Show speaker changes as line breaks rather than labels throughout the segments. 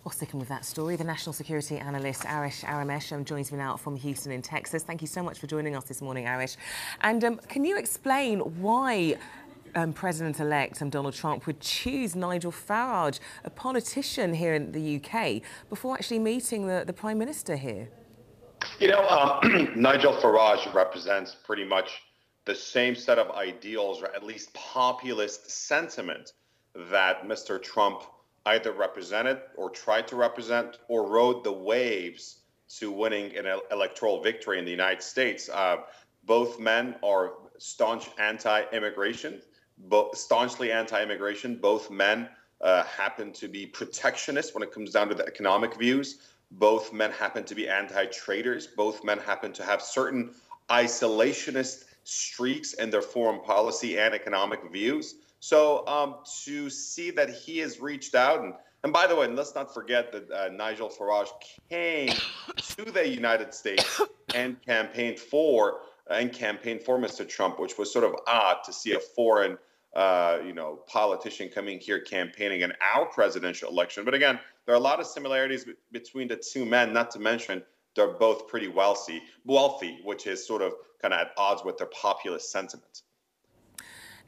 Well, sticking with that story, the national security analyst Arish Aramesh joins me now from Houston in Texas. Thank you so much for joining us this morning, Arish. And can you explain why President-elect Donald Trump would choose Nigel Farage, a politician here in the UK, before actually meeting the Prime Minister here?
You know, Nigel Farage represents pretty much the same set of ideals, or at least populist sentiment, that Mr. Trump either represented or tried to represent or rode the waves to winning an electoral victory in the United States. Both men are staunchly anti-immigration. Both men happen to be protectionists when it comes down to the economic views. Both men happen to be anti-traders. Both men happen to have certain isolationist streaks in their foreign policy and economic views. So to see that he has reached out, and by the way, let's not forget that Nigel Farage came to the United States and campaigned for Mr. Trump, which was sort of odd to see a foreign politician coming here campaigning in our presidential election. But again, there are a lot of similarities between the two men, not to mention they're both pretty wealthy, which is sort of kind of at odds with their populist sentiment.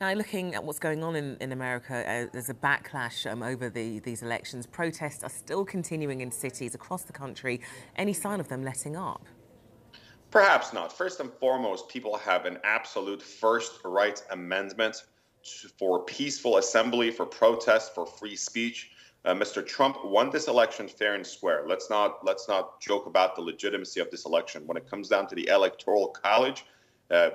Now, looking at what's going on in America, there's a backlash over these elections. Protests are still continuing in cities across the country. Any sign of them letting up?
Perhaps not. First and foremost, people have an absolute first right amendment for peaceful assembly, for protest, for free speech. Mr. Trump won this election fair and square. Let's not joke about the legitimacy of this election. When it comes down to the Electoral College,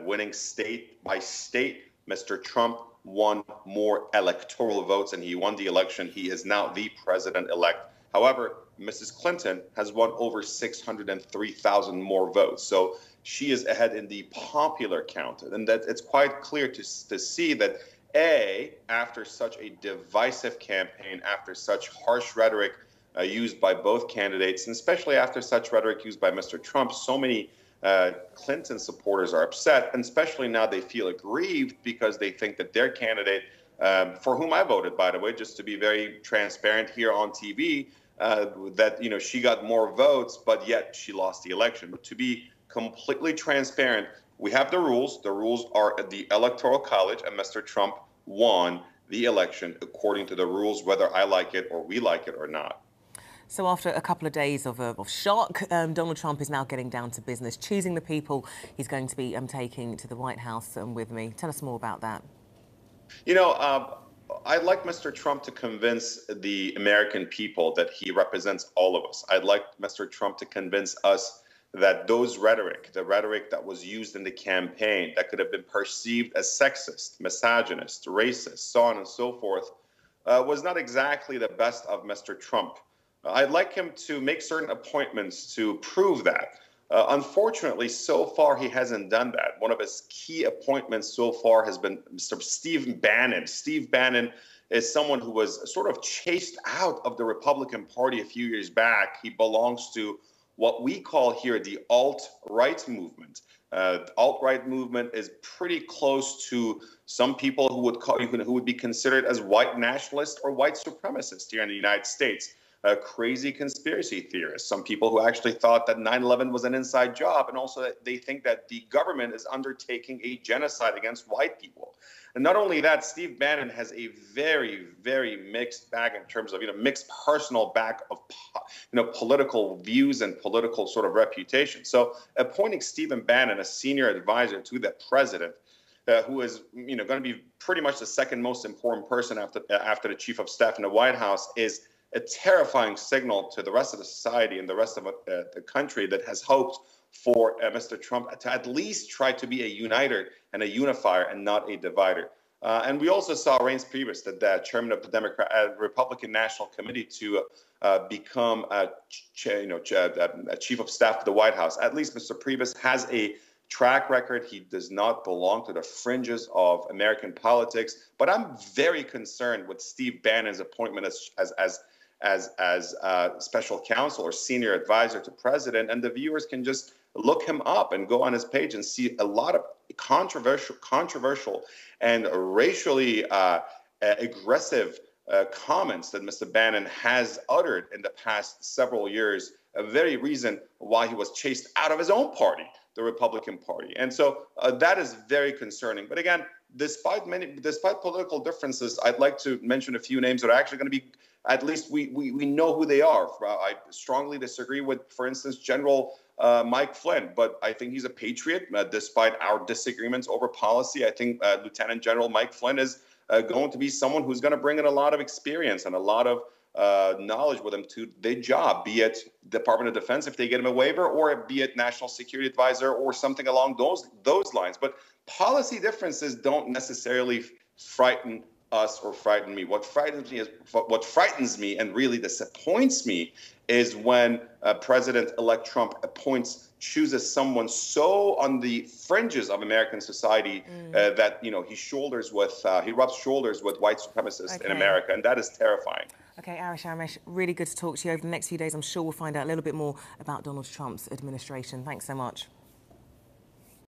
winning state by state, Mr. Trump won more electoral votes and he won the election. He is now the president-elect. However, Mrs. Clinton has won over 603,000 more votes. So she is ahead in the popular count. And that it's quite clear to see that, after such a divisive campaign, after such harsh rhetoric used by both candidates, and especially after such rhetoric used by Mr. Trump, so many Clinton supporters are upset, and especially now they feel aggrieved because they think that their candidate, for whom I voted, by the way, just to be very transparent here on TV, that she got more votes, but yet she lost the election. But to be completely transparent, we have the rules. The rules are at the Electoral College, and Mr. Trump won the election according to the rules, whether I like it or we like it or not.
So after a couple of days of shock, Donald Trump is now getting down to business, choosing the people he's going to be taking to the White House with me. Tell us more about that.
I'd like Mr. Trump to convince the American people that he represents all of us. I'd like Mr. Trump to convince us that the rhetoric that was used in the campaign that could have been perceived as sexist, misogynist, racist, so on and so forth, was not exactly the best of Mr. Trump. I'd like him to make certain appointments to prove that. Unfortunately, so far, he hasn't done that. One of his key appointments so far has been Mr. Steve Bannon. Steve Bannon is someone who was sort of chased out of the Republican Party a few years back. He belongs to what we call here the alt-right movement. The alt-right movement is pretty close to some people who would be considered as white nationalists or white supremacists here in the United States. Crazy conspiracy theorists, some people who actually thought that 9/11 was an inside job, and also that they think that the government is undertaking a genocide against white people. And not only that, Steve Bannon has a very, very mixed bag in terms of, mixed personal bag of, political views and political sort of reputation. So appointing Stephen Bannon, a senior advisor to the president, who is, going to be pretty much the second most important person after the chief of staff in the White House, is a terrifying signal to the rest of the society and the rest of the country that has hoped for Mr. Trump to at least try to be a uniter and a unifier and not a divider. And we also saw Reince Priebus, the chairman of the Republican National Committee, to become a chief of staff to the White House. At least Mr. Priebus has a track record. He does not belong to the fringes of American politics. But I'm very concerned with Steve Bannon's appointment as special counsel or senior advisor to president, and the viewers can just look him up and go on his page and see a lot of controversial and racially aggressive comments that Mr. Bannon has uttered in the past several years, a very reason why he was chased out of his own party, the Republican Party. And so that is very concerning. But again, despite political differences, I'd like to mention a few names that are actually going to be, at least we know who they are. I strongly disagree with, for instance, General Mike Flynn, but I think he's a patriot. Despite our disagreements over policy, I think Lieutenant General Mike Flynn is going to be someone who's going to bring in a lot of experience and a lot of knowledge with him to their job, be it Department of Defense if they get him a waiver, or be it National Security Advisor or something along those lines. But policy differences don't necessarily frighten us or frighten me. What frightens me and really disappoints me is when President-elect Trump chooses someone so on the fringes of American society that he rubs shoulders with white supremacists in America, and that is terrifying.
Okay, Aramesh, really good to talk to you. Over the next few days, I'm sure we'll find out a little bit more about Donald Trump's administration. Thanks so much.